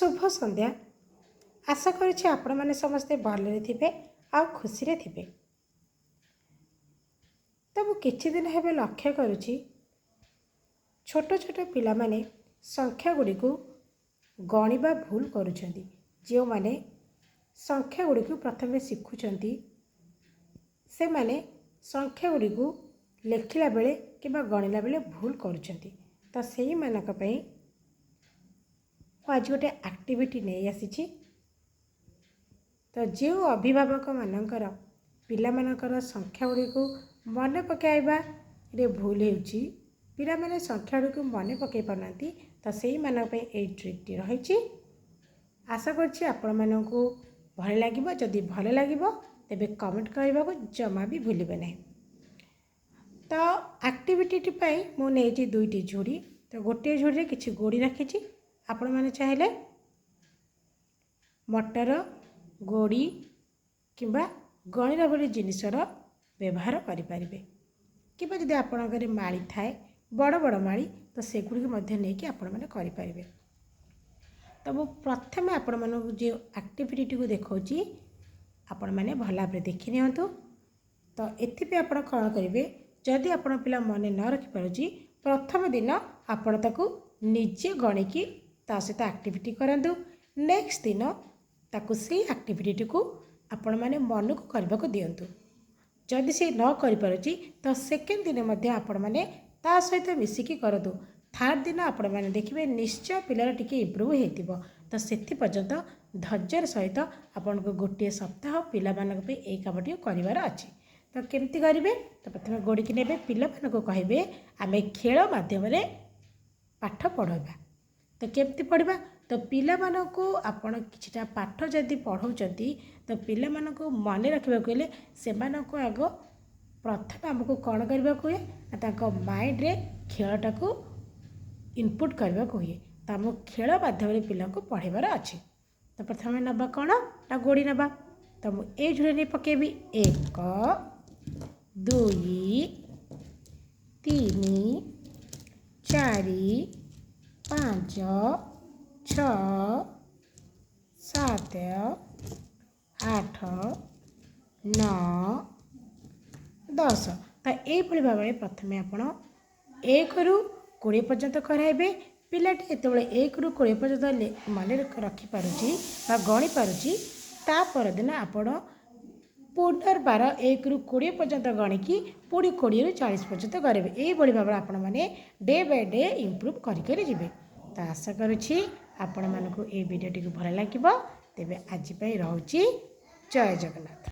शुभ संध्या। आशा करुछि आपण माने समस्ते भलरे थिबे आ खुशी रे थिबे। तो मु किछि दिन हेबे लक्ष्य करुछि छोट छोट पिला माने संख्या गुडी को गणिबा भूल करुछंती। जो माने संख्या गुडी को प्रथमे शिखुछंती से माने संख्या गुडी को लेखिला बेले किबा गणिला बेले भूल करुछंती। तो सेही मानक पई आज गोटे एक्टिविटी नहीं आसी। तो जो अभिभावक मानकर पिला मानकर संख्या गुडी को मन पकाइबा रे भूल होउची, पिला माने संख्या गुडी को मन पकाई पारनांती, तो सेही मानक पई ए ट्रिकटी रहिची। आशा करछि आपण मानकू भल लागिबो। जदि भल लागिबो तेबे कमेंट करबा को जमा भी भूलिबे नहीं। तो एक्टिविटी पई मु नेछि दुईटी झुड़ी। तो गोटे झुड़ी रे किछि गोड़ी रखिछि। आपण माने चाहिले मटर गोड़ी किंबा गणिरा भली जिनिसर व्यवहार करें कि जदि आपण घरे माड़ी थाए बड़ बड़ माड़ी तो सेगुड़ी मध्य नहीं कि आपण माने करें। तो मु प्रथमे आपण मानक जो एक्टिविटी को देखौची आपण माने भल भाव देखि नियंतु। तो एथिपे आपण कौन करेंगे, जदि आपण पिला मन न रखि पारुची प्रथम दिन आपण ताकू निजे गणिकी ता सहित एक्टिविटी करंतु। नेक्स्ट दिन ताकू से एक्टिविटी को आपण माने मन को करबा को दियंतु। जदि से न करि पारुची तो सेकेंड दिन मध्य आपण माने ता सहित मिसिकी करंतु। थर्ड दिन आपण माने देखिबे निश्चय पिलार टिके इम्प्रूव हेतिबो। तो सेति पर्यंत धैर्यर सहित आपण को गोटे सप्ताह पिला मानक पे ए कामटी करिवार अछि। तो केमती करिवे, तो प्रथमे गोड़ी कि नेबे, पिला मानक कहिबे आमे खेल माध्यम रे पाठ पढाइबा। तो केमती पढ़ा, तो पिला मानकू आपण किछटा पाठ जदि पढ़ाउचंती तो पिला मानकू मन रखिबा कहले से मानकू आग प्रथम हमको कौन करबा को हुए ताको माइंड रे खेलटा को इनपुट करबा को हुए। तो हम खेल माध्यम रे पिला को पढ़ेबार अछि। तो प्रथम नबा कौन ना गोड़ी नबा। तो मु ए झुरे नहीं पकेबी 1 2 3 4 5 6 7 8 9 10। तो ये भाव में प्रथमे आपण 1 ରୁ 20 पर्यंत कराइबे। पिलाटी जो 1 ରୁ 20 पर्यंत मन रखिपारुची गणी पारुची, ता परदिन आपण पुनर्बार 1 ରୁ 20 पर्यंत गणिकी पुणी 20 ରୁ 40 पर्यंत करेंगे। यही भाव में आपण मैंने डे बाय डे इम्प्रूव करें जी। तो आशा करुँची आपण मानक ये वीडियोटी भल लगे। तेबे आज रोची जय जगन्नाथ।